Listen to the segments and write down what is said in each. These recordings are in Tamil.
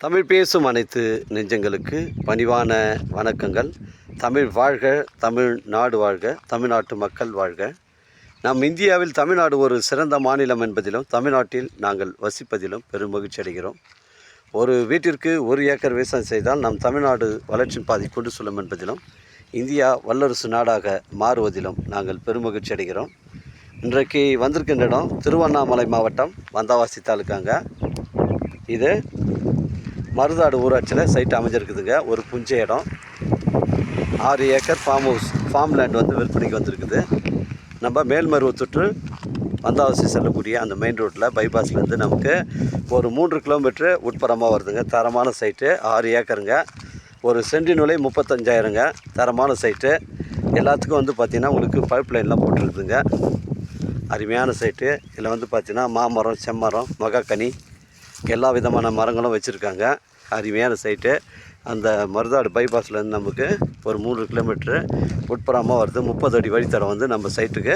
தமிழ் பேசும் அனைத்து நெஞ்சங்களுக்கு பணிவான வணக்கங்கள். தமிழ் வாழ்க, தமிழ்நாடு வாழ்க, தமிழ்நாட்டு மக்கள் வாழ்க. நம் இந்தியாவில் தமிழ்நாடு ஒரு சிறந்த மாநிலம் என்பதிலும் தமிழ்நாட்டில் நாங்கள் வசிப்பதிலும் பெரும் மகிழ்ச்சி அடைகிறோம். ஒரு வீட்டிற்கு 1 ஏக்கர் விவசாயம் செய்தால் நம் தமிழ்நாடு வளர்ச்சியின் பாதை கொண்டு செல்லும் என்பதிலும் இந்தியா வல்லரசு நாடாக மாறுவதிலும் நாங்கள் பெருமகிழ்ச்சி அடைகிறோம். இன்றைக்கு வந்திருக்கின்ற இடம் திருவண்ணாமலை மாவட்டம் வந்தவாசி தாலுக்காங்க. இது மருதாடு ஊராட்சியில் சைட் அமைஞ்சிருக்குதுங்க. ஒரு புஞ்ச இடம் 6 ஏக்கர் ஃபார்ம் லேண்ட் வந்து விற்பனைக்கு வந்திருக்குது. நம்ம மேல்மருவத்தூர் வந்தவாசி செல்லக்கூடிய அந்த மெயின் ரோட்டில் பைபாஸ்லேருந்து நமக்கு ஒரு 3 கிலோமீட்டரு உட்புறமாக வருதுங்க. தரமான சைட்டு, 6 ஏக்கருங்க. ஒரு சென்டின் விலை 35,000ங்க. தரமான சைட்டு. எல்லாத்துக்கும் வந்து பார்த்திங்கன்னா உங்களுக்கு பைப் லைன்லாம் போட்டுருக்குதுங்க. அருமையான சைட்டு. இதில் வந்து பார்த்திங்கன்னா மாமரம், செம்மரம், மகாக்கனி எல்லா விதமான மரங்களும் வச்சுருக்காங்க. அருமையான சைட்டு. அந்த மருதாடு பைபாஸ்லேருந்து நமக்கு ஒரு 3 கிலோமீட்ரு உட்புறமாக வருது. 30 அடி வழித்தடம் வந்து நம்ம சைட்டுக்கு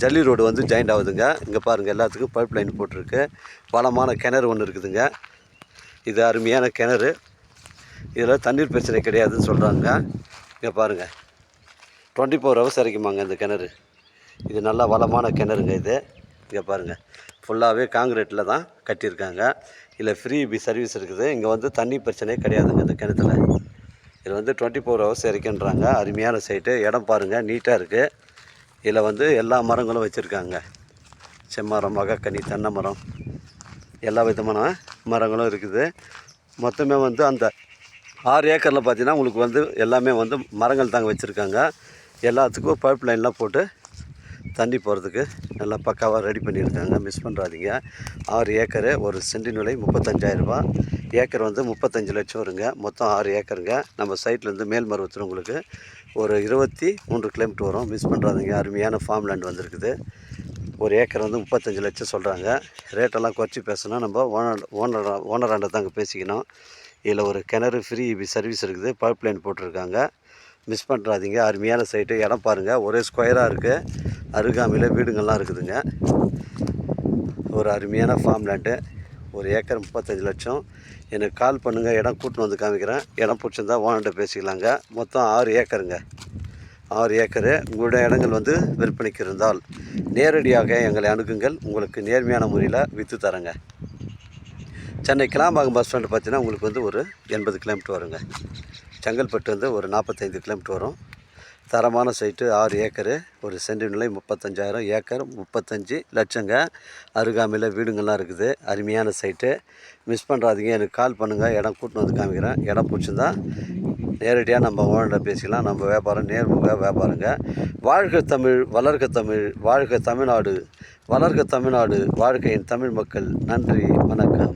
ஜல்லி ரோடு வந்து ஜாயிண்ட் ஆகுதுங்க. இங்கே பாருங்கள், எல்லாத்துக்கும் பைப் லைன் போட்டிருக்கு. வளமான கிணறு ஒன்று இருக்குதுங்க. இது அருமையான கிணறு. இதில் தண்ணீர் பிரச்சனை கிடையாதுன்னு சொல்கிறாங்க. இங்கே பாருங்கள், 24 ஹவர்ஸ் இறக்குமாங்க இந்த கிணறு. இது நல்லா வளமான கிணறுங்க. இது இங்கே பாருங்கள், ஃபுல்லாகவே காங்கிரீட்டில் தான் கட்டியிருக்காங்க. இதில் ஃப்ரீ சர்வீஸ் இருக்குது. இங்கே வந்து தண்ணி பிரச்சனையே கிடையாதுங்க இந்த கிணத்துல. இதில் வந்து 24 ஹவர்ஸ் இறக்கின்றாங்க. அருமையான சைட்டு. இடம் பாருங்கள், நீட்டாக இருக்குது. இதில் வந்து எல்லா மரங்களும் வச்சுருக்காங்க. செம்மரம், மகாக்கனி, தென்னை மரம், எல்லா விதமான மரங்களும் இருக்குது. மொத்தமே வந்து அந்த 6 ஏக்கரில் பார்த்தீங்கன்னா உங்களுக்கு வந்து எல்லாமே வந்து மரங்கள் தாங்க வச்சுருக்காங்க. எல்லாத்துக்கும் பைப் லைன்லாம் போட்டு தண்ணி போகிறதுக்கு நல்லா பக்காவாக ரெடி பண்ணியிருக்காங்க. மிஸ் பண்ணுறாதீங்க. 6 ஏக்கரு. ஒரு சென்டின் விலை 35,000 ரூபா. ஏக்கர் வந்து 35 லட்சம் வருங்க. மொத்தம் 6 ஏக்கருங்க. நம்ம சைட்லேருந்து மேல்மருவத்தூர் உங்களுக்கு ஒரு 23 கிலோமீட்டர் வரும். மிஸ் பண்ணுறாதீங்க. அருமையான ஃபார்ம் லேண்ட் வந்திருக்குது. ஒரு ஏக்கர் வந்து 35 லட்சம் சொல்கிறாங்க. ரேட்டெல்லாம் குறைச்சி பேசணும். நம்ம ஓனராண்ட தாங்க பேசிக்கணும். இதில் ஒரு கிணறு ஃப்ரீ சர்வீஸ் இருக்குது. பைப் லைன் போட்டிருக்காங்க. மிஸ் பண்ணுறாதீங்க. அருமையான சைட்டு. இடம் பாருங்கள், ஒரே ஸ்கொயராக இருக்குது. அருகாமையில் வீடுங்கள்லாம் இருக்குதுங்க. ஒரு அருமையான ஃபார்ம் லேண்டு. ஒரு ஏக்கர் 35 லட்சம். எனக்கு கால் பண்ணுங்கள், இடம் கூட்டின்னு வந்து காமிக்கிறேன். இடம் பிடிச்சிருந்தா ஓனர்கிட்ட பேசிக்கலாங்க. மொத்தம் 6 ஏக்கருங்க. 6 ஏக்கரு. உங்களுடைய இடங்கள் வந்து விற்பனைக்கு இருந்தால் நேரடியாக எங்களை அணுகுங்கள். உங்களுக்கு நேர்மையான முறையில் விற்று தரேங்க. சென்னை கிளாம்பாக்கம் பஸ் ஸ்டாண்டு பார்த்தீங்கன்னா உங்களுக்கு வந்து ஒரு 80 கிலோமீட்டர் வருங்க. செங்கல்பட்டு வந்து ஒரு 45 கிலோமீட்டர் வரும். தரமான சைட்டு. 6 ஏக்கரு. ஒரு சென்டின் விலை 35,000. ஏக்கர் 35 லட்சங்க. அருகாமையில் வீடுங்கள்லாம் இருக்குது. அருமையான சைட்டு. மிஸ் பண்ணுறாதீங்க. எனக்கு கால் பண்ணுங்கள். இடம் கூட்டின்னு வந்து காமிக்கிறேன். இடம் பிடிச்சிருந்தா நேரடியாக நம்ம ஓனர்கிட்ட பேசிக்கலாம். நம்ம வியாபாரம் நேர்முக வியாபாரங்க. வாழ்க தமிழ், வளர்க தமிழ், வாழ்க தமிழ்நாடு, வளர்க தமிழ்நாடு, வாழ்க என் தமிழ் மக்கள். நன்றி, வணக்கம்.